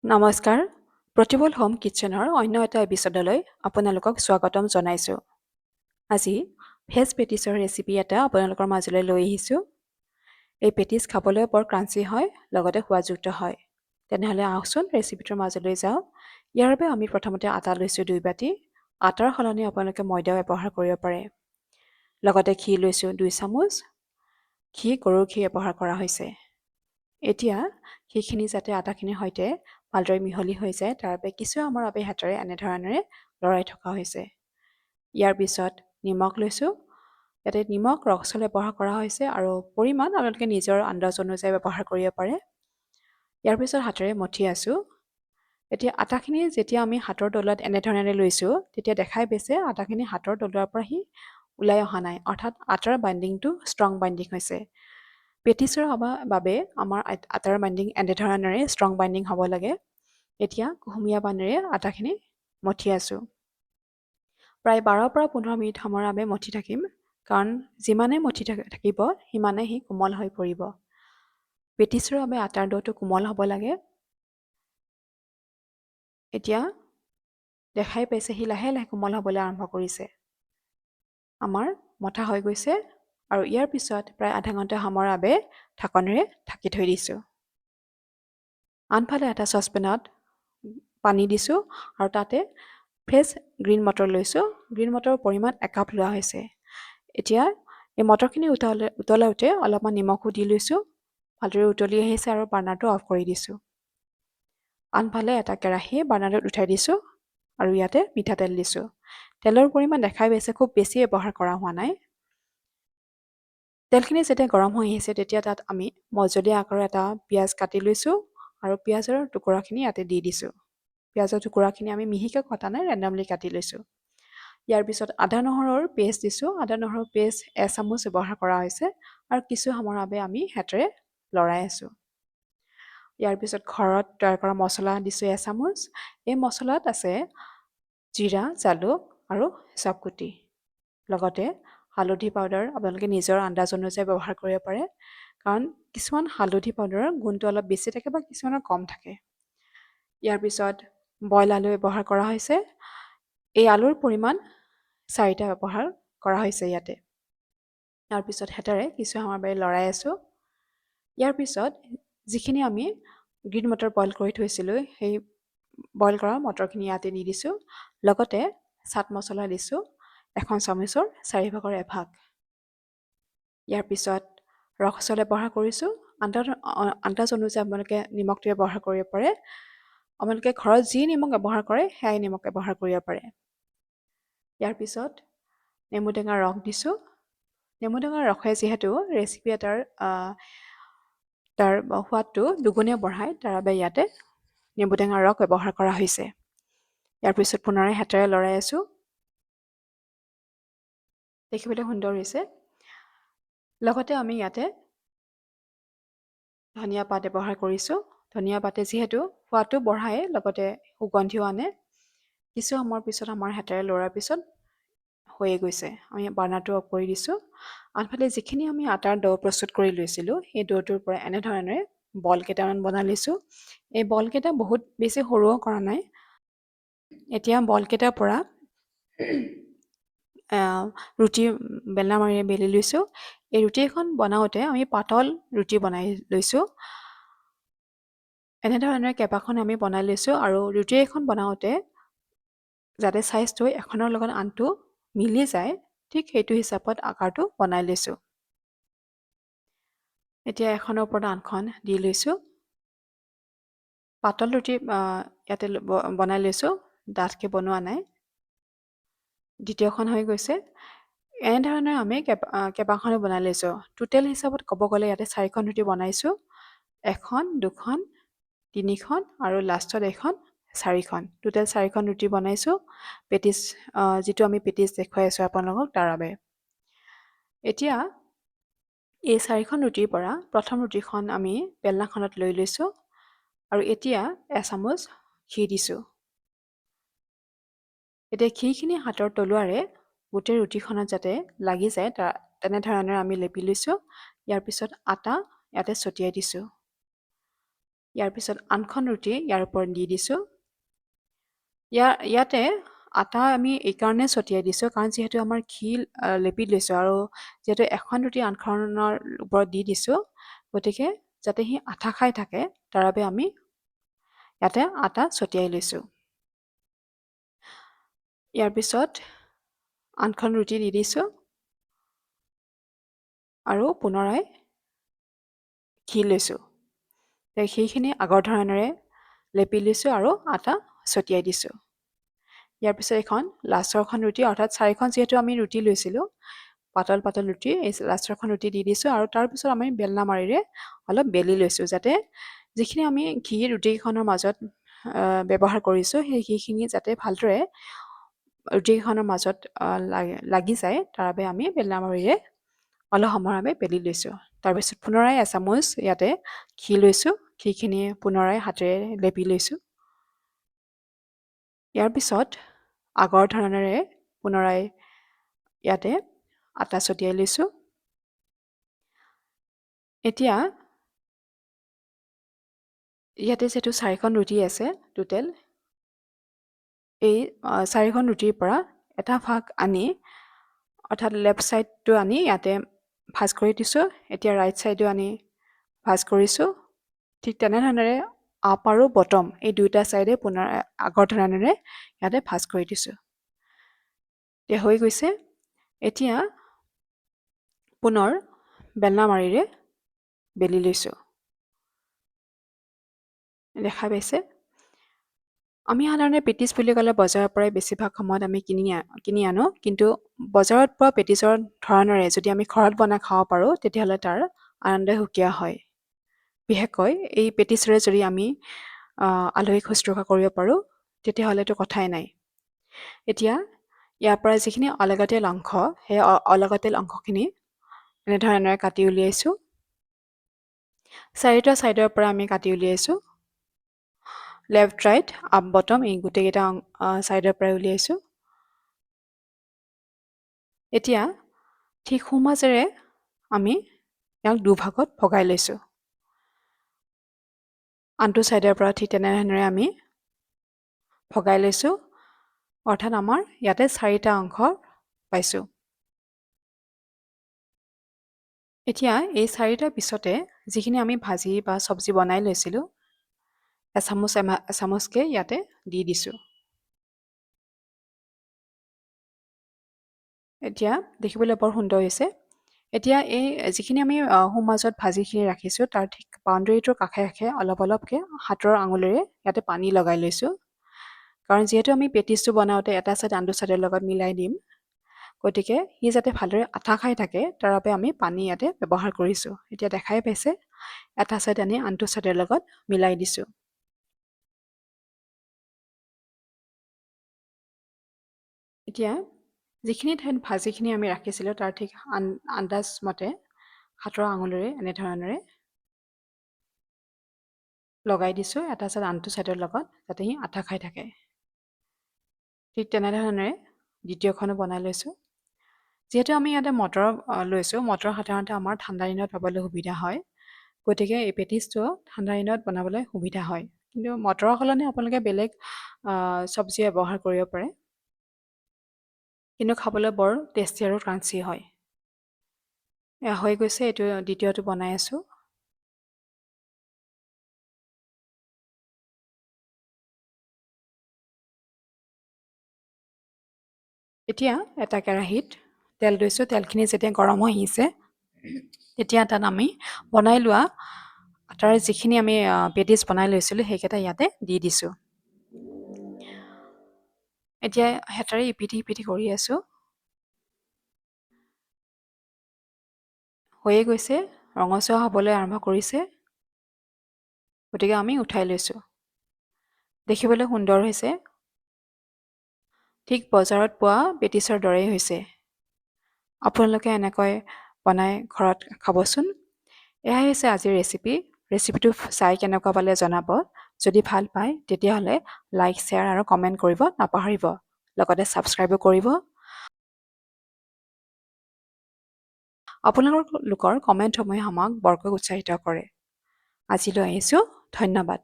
নমস্কাৰ, প্ৰতিবল হোম কিটচেনৰ অন্য এটা এপিছডলৈ আপোনালোকক স্বাগতম জনাইছোঁ। আজি ভেজ পেটিছৰ ৰেচিপি এটা আপোনালোকৰ মাজলৈ লৈ আহিছোঁ। এই পেটিছ খাবলৈ বৰ ক্ৰাঞ্চি হয়, লগতে সোৱাদযুক্ত হয়। তেনেহ'লে আহকচোন ৰেচিপিটোৰ মাজলৈ যাওঁ। ইয়াৰ বাবে আমি প্ৰথমতে আটা লৈছোঁ 2 বাটি। আটাৰ সলনি আপোনালোকে ময়দাও ব্যৱহাৰ কৰিব পাৰে। লগতে ঘি লৈছোঁ 2 চামুচ। ঘি গৰুৰ ঘি ব্যৱহাৰ কৰা হৈছে। এতিয়া ঘিখিনি যাতে আটাখিনিৰ সৈতে ভালদৰে মিহলি হৈ যায় তাৰ বাবে কিছু সময়ৰ বাবে হাতেৰে এনেধৰণেৰে লৰাই থকা হৈছে। ইয়াৰ পিছত নিমখ লৈছোঁ। ইয়াতে নিমখ ৰক সল্ট ব্যৱহাৰ কৰা হৈছে আৰু পৰিমাণ আপোনালোকে নিজৰ আন্দাজ অনুযায়ী ব্যৱহাৰ কৰিব পাৰে। ইয়াৰ পিছত হাতেৰে মঠি আছোঁ। এতিয়া আটাখিনি যেতিয়া আমি হাতৰ তলুৱাত এনেধৰণেৰে লৈছোঁ তেতিয়া দেখাই পাইছে আটাখিনি হাতৰ তলুৱাৰ পৰা ওলাই অহা নাই, অৰ্থাৎ আটাৰ বাইণ্ডিংটো ষ্ট্ৰং বাইণ্ডিং হৈছে। পেটিছৰ বাবে আমাৰ আটাৰ বাইণ্ডিং এনেধৰণেৰে ষ্ট্ৰং বাইণ্ডিং হ'ব লাগে। এতিয়া কুহুমীয়া পানীৰে আটাখিনি মঠি আছোঁ। প্ৰায় 12 পৰা 15 মিনিট সময়ৰ বাবে মঠি থাকিম, কাৰণ যিমানে মঠি থাকিব সিমানে সি কোমল হৈ পৰিব। পেটিছৰ বাবে আটাৰ ডোটো কোমল হ'ব লাগে। এতিয়া দেখাই পাইছে সি লাহে লাহে কোমল হ'বলৈ আৰম্ভ কৰিছে। আমাৰ মঠা হৈ গৈছে আৰু ইয়াৰ পিছত প্ৰায় আধা ঘণ্টা সময়ৰ বাবে ঢাকনেৰে ঢাকি থৈ দিছোঁ। আনফালে এটা চচপেনত পানী দিছোঁ আৰু তাতে ফ্ৰেছ গ্ৰীণ মটৰ লৈছোঁ। গ্ৰীণ মটৰৰ পৰিমাণ 1 কাপ লোৱা হৈছে। এতিয়া এই মটৰখিনি উতলাওঁতে অলপমান নিমখো দি লৈছোঁ। ভালদৰে উতলি আহিছে আৰু বাৰ্ণাৰটো অফ কৰি দিছোঁ। আনফালে এটা কেৰাহী বাৰ্ণাৰত উঠাই দিছোঁ আৰু ইয়াতে মিঠাতেল দিছোঁ। তেলৰ পৰিমাণ দেখাই পাইছে খুব বেছি ব্যৱহাৰ কৰা হোৱা নাই। তেলখিনি যেতিয়া গৰম হৈ আহিছে তেতিয়া তাত আমি মজলীয়া আকাৰৰ এটা পিঁয়াজ কাটি লৈছোঁ আৰু পিঁয়াজৰ টুকুৰাখিনি ইয়াতে দি দিছোঁ। পিঁয়াজৰ টুকুৰাখিনি আমি মিহিকৈ কটা নাই, ৰেণ্ডমলি কাটি লৈছোঁ। ইয়াৰ পিছত আদা নহৰুৰ পেষ্ট দিছোঁ। আদা নহৰুৰ পেষ্ট 1 চামুচ ব্যৱহাৰ কৰা হৈছে আৰু কিছু সময়ৰ বাবে আমি হাতেৰে লৰাই আছোঁ। ইয়াৰ পিছত ঘৰত তৈয়াৰ কৰা মছলা দিছোঁ 1 চামুচ। এই মছলাত আছে জিৰা, জালুক আৰু চাপগুটি। লগতে হালধি পাউডাৰ আপোনালোকে নিজৰ আন্দাজ অনুযায়ী ব্যৱহাৰ কৰিব পাৰে, কাৰণ কিছুমান হালধি পাউডাৰৰ গুণটো অলপ বেছি থাকে বা কিছুমানৰ কম থাকে। ইয়াৰ পিছত বইল আলু ব্যৱহাৰ কৰা হৈছে। এই আলুৰ পৰিমাণ 4টা ব্যৱহাৰ কৰা হৈছে ইয়াতে। ইয়াৰ পিছত হেতাৰে কিছু সময়ৰ বাবে লৰাই আছোঁ। ইয়াৰ পিছত যিখিনি আমি গ্ৰীণ মটৰ বইল কৰি থৈছিলোঁ সেই বইল কৰা মটৰখিনি ইয়াতে দি দিছোঁ। লগতে চাট মছলা দিছোঁ 1 চামুচৰ 4ভাগৰ 1 ভাগ। ইয়াৰ পিছত ৰস সল্ট ব্যৱহাৰ কৰিছোঁ। আন্দাজ অনুযায়ী আপোনালোকে নিমখটো ব্যৱহাৰ কৰিব পাৰে। আপোনালোকে ঘৰত যি নিমখ ব্যৱহাৰ কৰে সেয়াই নিমখ ব্যৱহাৰ কৰিব পাৰে। ইয়াৰ পিছত নেমু টেঙাৰ ৰস দিছোঁ। নেমু টেঙাৰ ৰসে যিহেতু ৰেচিপি এটাৰ তাৰ সোৱাদটো দুগুণে বঢ়ায়, তাৰ বাবে ইয়াতে নেমু টেঙাৰ ৰস ব্যৱহাৰ কৰা হৈছে। ইয়াৰ পিছত পুনৰাই হাতেৰে লৰাই আছোঁ। দেখিবলৈ সুন্দৰ হৈছে। লগতে আমি ইয়াতে ধনিয়া পাত ব্যৱহাৰ কৰিছোঁ। ধনিয়া পাতে যিহেতু সোৱাদটো বঢ়ায়, লগতে সুগন্ধিও আনে। কিছু সময়ৰ পিছত আমাৰ হাতেৰে লৰাৰ পিছত হৈয়ে গৈছে। আমি বাৰ্ণাৰটো অফ কৰি দিছোঁ। আনফালে যিখিনি আমি আটাৰ ডো প্ৰস্তুত কৰি লৈছিলোঁ সেই ডোটোৰ পৰা এনেধৰণেৰে বল কেইটামান বনাই লৈছোঁ। এই বল কেইটা বহুত বেছি সৰুও কৰা নাই। এতিয়া বল কেইটাৰ পৰা ৰুটি বেলনা মাৰিৰে বেলি লৈছোঁ। এই ৰুটি এখন বনাওঁতে আমি পাতল ৰুটি বনাই লৈছোঁ। এনেধৰণেৰে কেইবাখন আমি বনাই লৈছোঁ আৰু ৰুটি এখন বনাওঁতে যাতে চাইজটো এখনৰ লগত আনটো মিলি যায়, ঠিক সেইটো হিচাপত আকাৰটো বনাই লৈছোঁ। এতিয়া এখনৰ ওপৰত আনখন দি লৈছোঁ। পাতল ৰুটি ইয়াতে বনাই লৈছোঁ, ডাঠকৈ বনোৱা নাই। দ্বিতীয়খন হৈ গৈছে। এনেধৰণে আমি কেইবাখনো বনাই লৈছোঁ। টোটেল হিচাপত ক'ব গ'লে ইয়াতে 4খন ৰুটি বনাইছোঁ। 1, 2, 3খন আৰু লাষ্টত এখন 4খন। টোটেল 4খন ৰুটি বনাইছোঁ পেটিছ, যিটো আমি পেটিছ দেখুৱাই আছোঁ আপোনালোকক তাৰ বাবে। এতিয়া এই 4খন ৰুটিৰ পৰা প্ৰথম ৰুটিখন আমি বেলনাখনত লৈ লৈছোঁ আৰু এতিয়া 1 চামুচ ঘি দিছোঁ। এতিয়া ঘিখিনি হাতৰ তলুৱাৰে গোটেই ৰুটিখনত যাতে লাগি যায় তেনেধৰণেৰে আমি লেপি লৈছোঁ। ইয়াৰ পিছত আটা ইয়াতে ছটিয়াই দিছোঁ। ইয়াৰ পিছত আনখন ৰুটি ইয়াৰ ওপৰত দি দিছোঁ। ইয়াতে আটা আমি এইকাৰণে ছটিয়াই দিছোঁ কাৰণ যিহেতু আমাৰ ঘি লেপি লৈছোঁ আৰু যিহেতু এখন ৰুটি আনখনৰ ওপৰত দি দিছোঁ, গতিকে যাতে সি আঠা খাই থাকে তাৰ বাবে আমি ইয়াতে আটা ছটিয়াই লৈছোঁ। ইয়াৰ পিছত আনখন ৰুটি দি দিছোঁ আৰু পুনৰাই ঘি লৈছোঁ। সেইখিনি আগৰ ধৰণেৰে লেপি লৈছোঁ আৰু আটা ছটিয়াই দিছোঁ। ইয়াৰ পিছত এখন লাষ্টৰখন ৰুটি অৰ্থাৎ 4খন যিহেতু আমি ৰুটি লৈছিলোঁ, পাতল পাতল ৰুটি, এই লাষ্টৰখন ৰুটি দি দিছোঁ আৰু তাৰপিছত আমি বেলনা মাৰিৰে অলপ বেলি লৈছোঁ যাতে যিখিনি আমি ঘি ৰুটিকেইখনৰ মাজত ব্যৱহাৰ কৰিছোঁ সেই ঘিখিনি যাতে ভালদৰে ৰুটিকেইখনৰ মাজত লাগি যায় তাৰ বাবে আমি বেলনা মাৰিৰে অলপ সময়ৰ বাবে বেলি লৈছোঁ। তাৰপিছত পুনৰাই এচামুচ ইয়াতে ঘি লৈছোঁ, ঘিখিনি পুনৰাই হাতেৰে লেপি লৈছোঁ। ইয়াৰ পিছত আগৰ ধৰণেৰে পুনৰাই ইয়াতে আটা ছটিয়াই লৈছোঁ। এতিয়া ইয়াতে যিহেতু 4খন ৰুটি আছে টোটেল, এই 4খন ৰুটিৰ পৰা এটা ভাগ আনি অৰ্থাৎ লেফ্ট ছাইডটো আনি ইয়াতে ভাজ কৰি দিছোঁ। এতিয়া ৰাইট ছাইডো আনি ভাজ কৰিছোঁ। ঠিক তেনেধৰণেৰে আপ আৰু বটম এই দুয়োটা ছাইডে পুনৰ আগৰ ধৰণেৰে ইয়াতে ভাজ কৰি দিছোঁ। এতিয়া হৈ গৈছে। এতিয়া পুনৰ বেলনা মাৰিৰে বেলি লৈছোঁ। দেখা পাইছে? আমি সাধাৰণতে পেটিছ বুলি ক'লে বজাৰৰ পৰাই বেছিভাগ সময়ত আমি কিনি আনো, কিন্তু বজাৰত পোৱা পেটিছৰ ধৰণেৰে যদি আমি ঘৰত বনাই খাব পাৰোঁ তেতিয়াহ'লে তাৰ আনন্দই সুকীয়া হয়। বিশেষকৈ এই পেটিছৰে যদি আমি আলহীক শুশ্ৰূষা কৰিব পাৰোঁ তেতিয়াহ'লেতো কথাই নাই। এতিয়া ইয়াৰ পৰা যিখিনি অলাগতিয়াল অংশ, সেই অলাগতিয়াল অংশখিনি এনেধৰণেৰে কাটি উলিয়াইছোঁ। 4টা ছাইডৰ পৰা আমি কাটি উলিয়াইছোঁ। লেফ্ট ৰাইট আপ বটম এই গোটেইকেইটা ছাইডৰ পৰাই উলিয়াইছোঁ। এতিয়া ঠিক সোঁমাজেৰে আমি ইয়াক দুভাগত ভগাই লৈছোঁ। আনটো ছাইডৰ পৰা ঠিক তেনেধৰণেৰে আমি ভগাই লৈছোঁ, অৰ্থাৎ আমাৰ ইয়াতে 4টা অংশ পাইছোঁ। এতিয়া এই 4টা পিছতে যিখিনি আমি ভাজি বা চব্জি বনাই লৈছিলোঁ এচামুচকৈ ইয়াতে দি দিছোঁ। এতিয়া দেখিবলৈ বৰ সুন্দৰ হৈছে। এতিয়া এই যিখিনি আমি সোঁমাজত ভাজিখিনি ৰাখিছোঁ তাৰ ঠিক বাউণ্ডেৰীটোৰ কাষে কাষে অলপ অলপকৈ হাতৰ আঙুলিৰে ইয়াতে পানী লগাই লৈছোঁ। কাৰণ যিহেতু আমি পেটিছটো বনাওঁতে এটা ছাইড আনটো ছাইডৰ লগত মিলাই দিম, গতিকে সি যাতে ভালদৰে আঠা খাই থাকে তাৰ বাবে আমি পানী ইয়াতে ব্যৱহাৰ কৰিছোঁ। এতিয়া দেখাই পাইছে এটা ছাইড আনি আনটো ছাইডৰ লগত মিলাই দিছোঁ। এতিয়া যিখিনি ঠাইত ভাজিখিনি আমি ৰাখিছিলোঁ তাৰ ঠিক আন্দাজ মতে হাতৰ আঙুলিৰে এনেধৰণেৰে লগাই দিছোঁ এটা ছাইড আনটো ছাইডৰ লগত যাতে সি আঠা খাই থাকে। ঠিক তেনেধৰণেৰে দ্বিতীয়খনো বনাই লৈছোঁ। যিহেতু আমি ইয়াতে মটৰ লৈছোঁ, মটৰ সাধাৰণতে আমাৰ ঠাণ্ডা দিনত পাবলৈ সুবিধা হয়, গতিকে এই পেটিছটো ঠাণ্ডা দিনত বনাবলৈ সুবিধা হয়। কিন্তু মটৰৰ সলনি আপোনালোকে বেলেগ চব্জি ব্যৱহাৰ কৰিব পাৰে, কিন্তু খাবলৈ বৰ টেষ্টি আৰু ক্ৰাঞ্চি হয়। এয়া হৈ গৈছে, এইটো দ্বিতীয়টো বনাই আছোঁ। এতিয়া এটা কেৰাহীত তেল লৈছোঁ। তেলখিনি যেতিয়া গৰম হৈ আহিছে তেতিয়া তাত আমি বনাই লোৱা আটাৰ যিখিনি আমি পেটিছ বনাই লৈছিলোঁ সেইকেইটা ইয়াতে দি দিছোঁ। এতিয়া হেতাৰে ইপিঠি সিপিঠি কৰি আছোঁ। হৈয়ে গৈছে, ৰঙচুৱা হ'বলৈ আৰম্ভ কৰিছে, গতিকে আমি উঠাই লৈছোঁ। দেখিবলৈ সুন্দৰ হৈছে, ঠিক বজাৰত পোৱা পেটিছৰ দৰেই হৈছে। আপোনালোকে এনেকৈ বনাই ঘৰত খাবচোন। এয়াই হৈছে আজিৰ ৰেচিপি। ৰেচিপিটো চাই কেনেকুৱা পালে জনাব। যদি ভাল পায় তেতিয়াহ'লে লাইক, শ্বেয়াৰ আৰু কমেণ্ট কৰিব নাপাহৰিব। লগতে ছাবস্ক্ৰাইবো কৰিব। আপোনালোকৰ কমেণ্টসমূহে আমাক বৰকৈ উৎসাহিত কৰে। আজিলৈ আহিছোঁ। ধন্যবাদ।